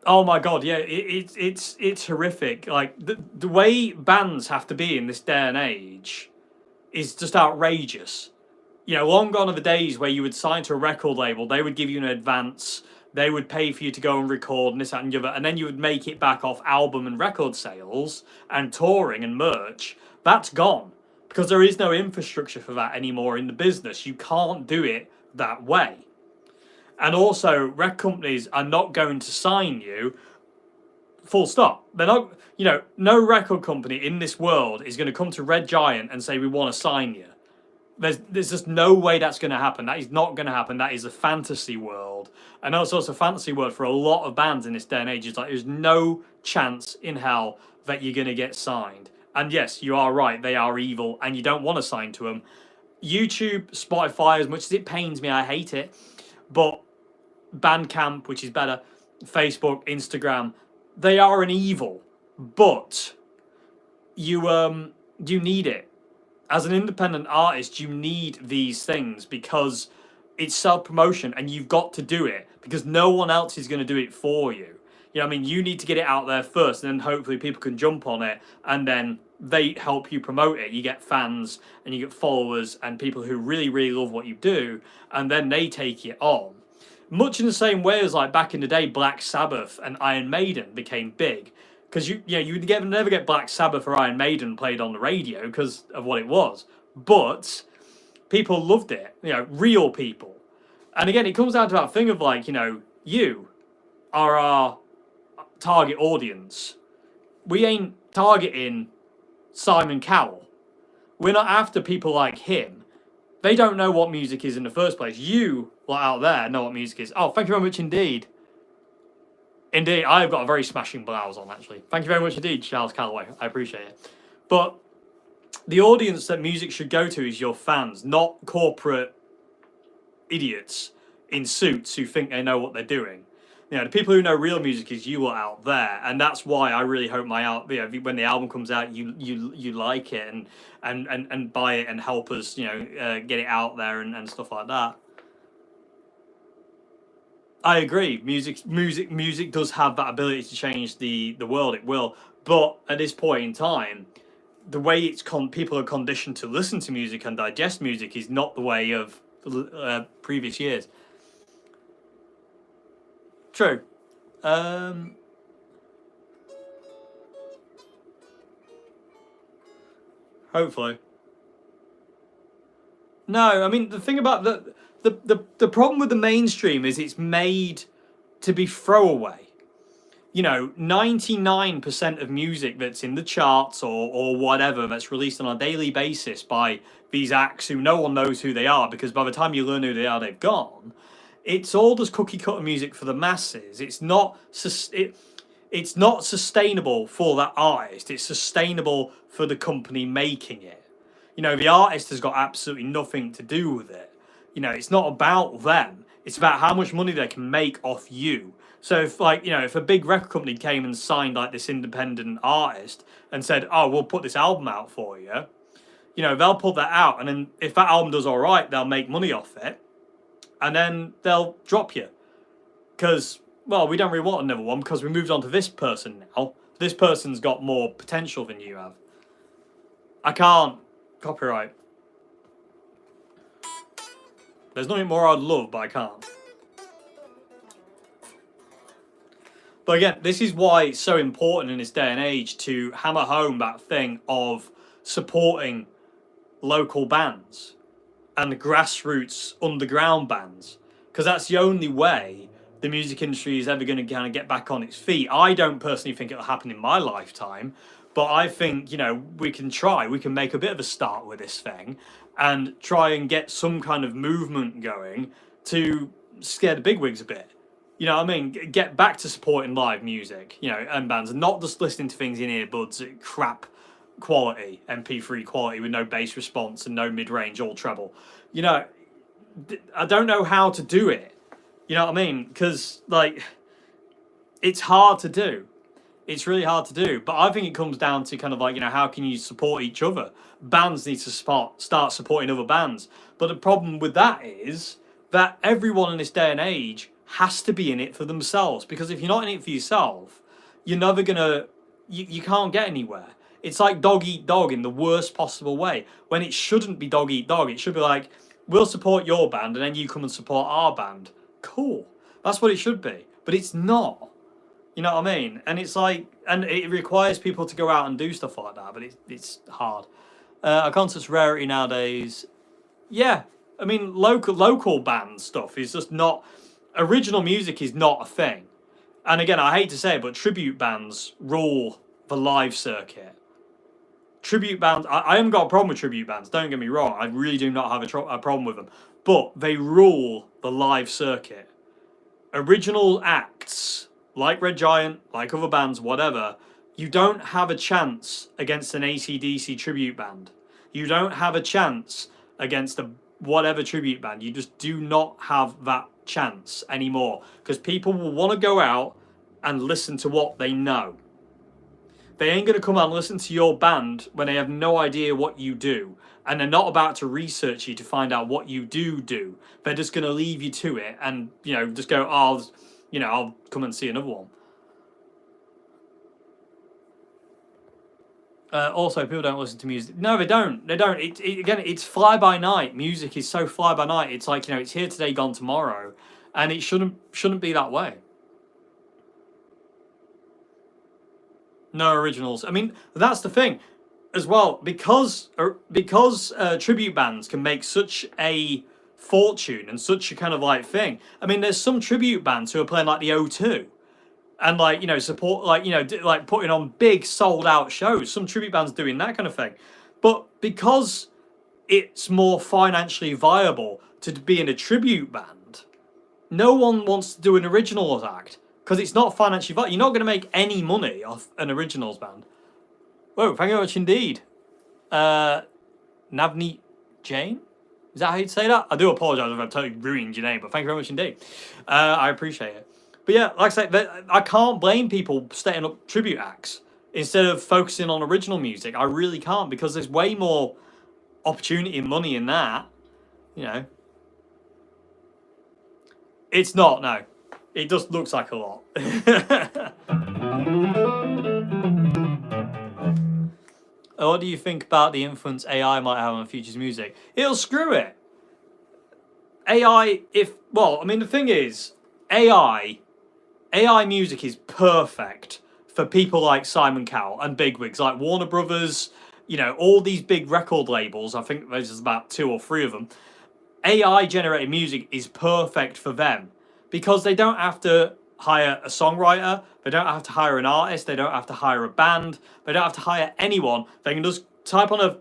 Oh my god, yeah, it's horrific. Like the way bands have to be in this day and age is just outrageous. Long gone are the days where you would sign to a record label, they would give you an advance, they would pay for you to go and record and this, that, and the other, and then you would make it back off album and record sales and touring and merch. That's gone because there is no infrastructure for that anymore in the business. You can't do it that way. And also, rec companies are not going to sign you, full stop. They're not, no record company in this world is going to come to Red Giant and say, we want to sign you. There's just no way that's going to happen. That is not going to happen. That is a fantasy world. And also, it's a fantasy world for a lot of bands in this day and age. It's like, there's no chance in hell that you're going to get signed. And yes, you are right. They are evil, and you don't want to sign to them. YouTube, Spotify, as much as it pains me, I hate it. But Bandcamp, which is better, Facebook, Instagram, they are an evil. But you need it. As an independent artist, you need these things because it's self-promotion and you've got to do it because no one else is going to do it for you. You need to get it out there first, and then hopefully people can jump on it, and then they help you promote it. You get fans and you get followers and people who really, really love what you do, and then they take it on. Much in the same way as like back in the day, Black Sabbath and Iron Maiden became big. Because you would never get Black Sabbath or Iron Maiden played on the radio because of what it was. But people loved it, real people. And again, it comes down to that thing of like, you are our target audience. We ain't targeting Simon Cowell. We're not after people like him. They don't know what music is in the first place. You, out there, know what music is. Oh, thank you very much indeed. Indeed, I've got a very smashing blouse on, actually. Thank you very much indeed, Charles Calloway. I appreciate it. But the audience that music should go to is your fans, not corporate idiots in suits who think they know what they're doing. The people who know real music is you are out there, and that's why I really hope when the album comes out, you like it and buy it and help us, get it out there and stuff like that. I agree. Music does have that ability to change the world. It will, but at this point in time, the way people are conditioned to listen to music and digest music is not the way of previous years. True. Hopefully. No, I mean the thing about the problem with the mainstream is it's made to be throwaway. 99% of music that's in the charts or whatever that's released on a daily basis by these acts who no one knows who they are, because by the time you learn who they are, they've gone. It's all just cookie cutter music for the masses. It's not sustainable for that artist. It's sustainable for the company making it. The artist has got absolutely nothing to do with it. It's not about them. It's about how much money they can make off you. So if if a big record company came and signed like this independent artist and said, "Oh, we'll put this album out for you," they'll put that out, and then if that album does all right, they'll make money off it, and then they'll drop you because, well, we don't really want another one because we moved on to this person now. This person's got more potential than you have. I can't copyright. There's nothing more I'd love, but I can't. But again, this is why it's so important in this day and age to hammer home that thing of supporting local bands and the grassroots underground bands, because that's the only way the music industry is ever going to kind of get back on its feet. I don't personally think it'll happen in my lifetime, but I think, we can try. We can make a bit of a start with this thing and try and get some kind of movement going to scare the bigwigs a bit. You know what I mean? Get back to supporting live music, and bands, and not just listening to things in earbuds at crap quality, MP3 quality with no bass response and no mid-range, all treble. I don't know how to do it. You know what I mean? Because, it's hard to do. It's really hard to do. But I think it comes down to kind of how can you support each other? Bands need to start supporting other bands. But the problem with that is that everyone in this day and age has to be in it for themselves. Because if you're not in it for yourself, you're never going to... You can't get anywhere. It's like dog eat dog in the worst possible way. When it shouldn't be dog eat dog. It should be like, we'll support your band and then you come and support our band. Cool. That's what it should be. But it's not. You know what I mean? And it's and it requires people to go out and do stuff like that, but it's hard. A concert's rarity nowadays. Yeah, I mean, local band stuff is just not... Original music is not a thing. And again, I hate to say it, but tribute bands rule the live circuit. Tribute bands... I haven't got a problem with tribute bands, don't get me wrong. I really do not have a problem with them. But they rule the live circuit. Original acts... like Red Giant, like other bands, whatever, you don't have a chance against an AC/DC tribute band. You don't have a chance against a whatever tribute band. You just do not have that chance anymore. Because people will want to go out and listen to what they know. They ain't going to come out and listen to your band when they have no idea what you do. And they're not about to research you to find out what you do. They're just going to leave you to it and, just go, oh... I'll come and see another one. Also, people don't listen to music. No, they don't. They don't. Again, it's fly by night. Music is so fly by night. It's like, it's here today, gone tomorrow, and it shouldn't be that way. No originals. I mean, that's the thing, as well, because tribute bands can make such a fortune and such a kind of thing. I mean, there's some tribute bands who are playing the O2 and support putting on big sold out shows. Some tribute bands doing that kind of thing. But because it's more financially viable to be in a tribute band, no one wants to do an originals act because it's not financially viable. You're not going to make any money off an originals band. Whoa, thank you very much indeed. Navneet Jain? Is that how you'd say that? I do apologise if I've totally ruined your name, but thank you very much indeed. I appreciate it. But yeah, like I say, I can't blame people setting up tribute acts instead of focusing on original music. I really can't, because there's way more opportunity and money in that. It's not, no. It just looks like a lot. What do you think about the influence AI might have on future's music? It'll screw it. AI, the thing is, AI music is perfect for people like Simon Cowell and bigwigs like Warner Brothers, all these big record labels. I think there's about 2 or 3 of them. AI generated music is perfect for them because they don't have to hire a songwriter, they don't have to hire an artist, they don't have to hire a band, they don't have to hire anyone. They can just type on a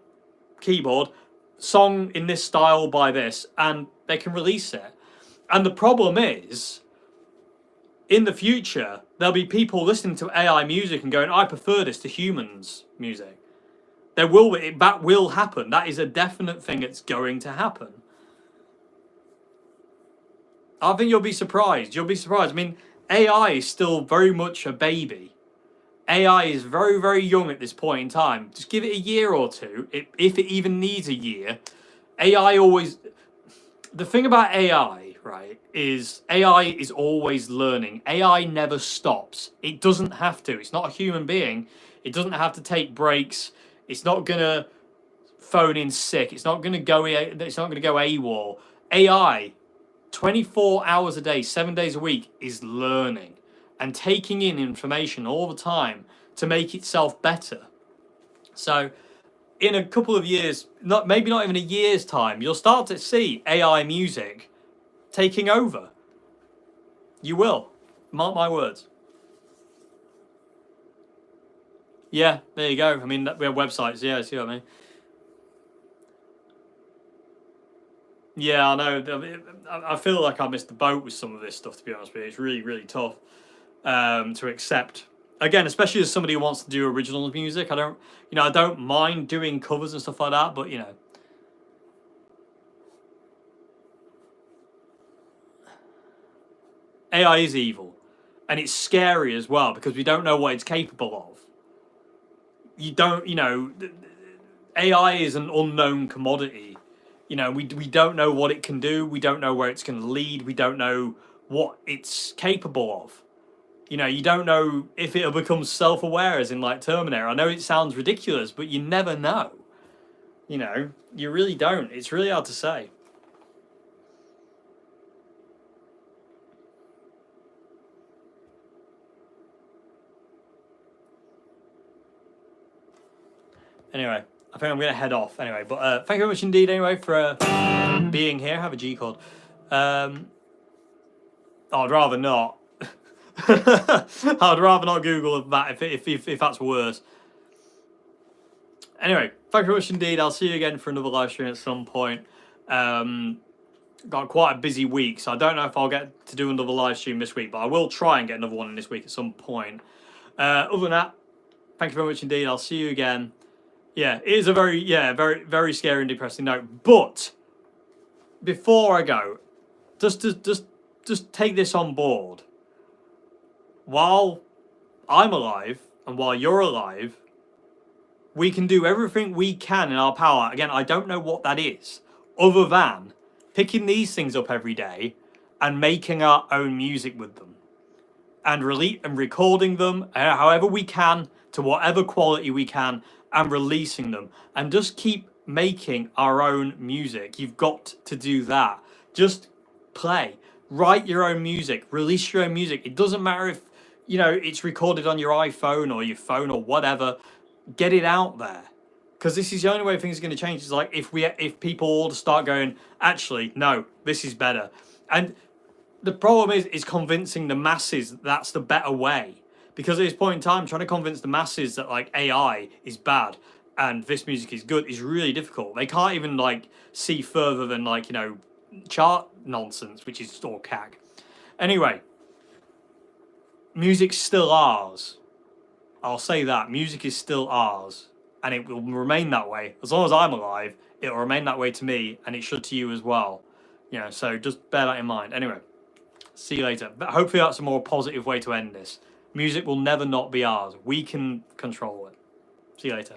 keyboard, song in this style by this, and they can release it. And the problem is, in the future, there'll be people listening to AI music and going, I prefer this to humans' music. That will happen. That is a definite thing that's going to happen. I think you'll be surprised. You'll be surprised. I mean, AI is still very much a baby. AI is very, very young at this point in time. Just give it a year or two, if it even needs a year. AI always... The thing about AI, right, is AI is always learning. AI never stops. It doesn't have to. It's not a human being. It doesn't have to take breaks. It's not going to phone in sick. It's not going to go AWOL. AI, 24 hours a day, 7 days a week, is learning and taking in information all the time to make itself better. So in a couple of years, maybe not even a year's time, you'll start to see AI music taking over. You will. Mark my words. Yeah, there you go. I mean, we have websites. Yeah, see what I mean? Yeah, I know. I feel like I missed the boat with some of this stuff, to be honest with you. It's really, really tough to accept. Again, especially as somebody who wants to do original music. I don't mind doing covers and stuff like that, but, AI is evil. And it's scary as well, because we don't know what it's capable of. AI is an unknown commodity. We don't know what it can do. We don't know where it's going to lead. We don't know what it's capable of. You don't know if it'll become self-aware, as in like Terminator. I know it sounds ridiculous, but you never know. You really don't. It's really hard to say. Anyway, I think I'm going to head off anyway. But thank you very much indeed anyway for being here. Have a G code. I'd rather not. I'd rather not Google that if that's worse. Anyway, thank you very much indeed. I'll see you again for another live stream at some point. Got quite a busy week, so I don't know if I'll get to do another live stream this week, but I will try and get another one in this week at some point. Other than that, thank you very much indeed. I'll see you again. Yeah, it is a very, very, very scary and depressing note. But before I go, just take this on board. While I'm alive and while you're alive, we can do everything we can in our power. Again, I don't know what that is, other than picking these things up every day and making our own music with them, and recording them however we can, to whatever quality we can, and releasing them, and just keep making our own music. You've got to do that. Just play, write your own music, release your own music. It doesn't matter if it's recorded on your iPhone or your phone or whatever. Get it out there, because this is the only way things are going to change. It's like if people all start going, actually no, this is better. And the problem is convincing the masses that's the better way, because at this point in time, trying to convince the masses that like AI is bad and this music is good is really difficult. They can't even like see further than like chart nonsense, which is all cack. Anyway, music's still ours. I'll say that. Music is still ours, and it will remain that way. As long as I'm alive, it will remain that way to me, and it should to you as well. So just bear that in mind. Anyway, see you later. But hopefully that's a more positive way to end this. Music will never not be ours. We can control it. See you later.